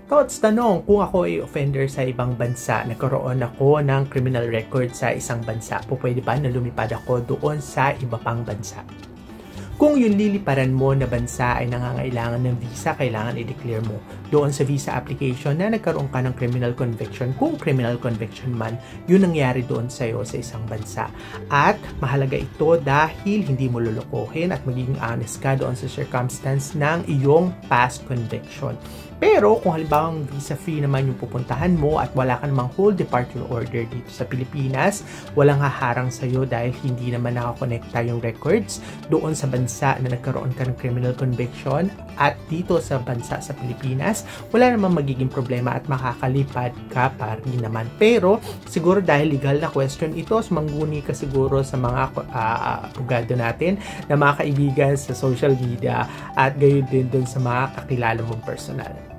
Thoughts, tanong, kung ako ay offender sa ibang bansa, nagkaroon ako ng criminal record sa isang bansa, pwede ba na lumipad ako doon sa iba pang bansa? Kung yung liliparan mo na bansa ay nangangailangan ng visa, kailangan i-declare mo doon sa visa application na nagkaroon ka ng criminal conviction. Kung criminal conviction man, yun nangyari doon sa'yo sa isang bansa. At mahalaga ito dahil hindi mo lulukuhin at magiging honest ka doon sa circumstance ng iyong past conviction. Pero kung halimbawa visa free naman yung pupuntahan mo at wala ka namang whole departure order dito sa Pilipinas, walang haharang sa'yo dahil hindi naman nakakonekta yung records doon sa bansa na nagkaroon ka ng criminal conviction at dito sa bansa sa Pilipinas, wala namang magiging problema at makakalipad ka pa rin naman. Pero siguro dahil legal na question ito, sumangguni ka siguro sa mga abogado natin na mga kaibigan sa social media at gayon din doon sa mga kakilala mong personal.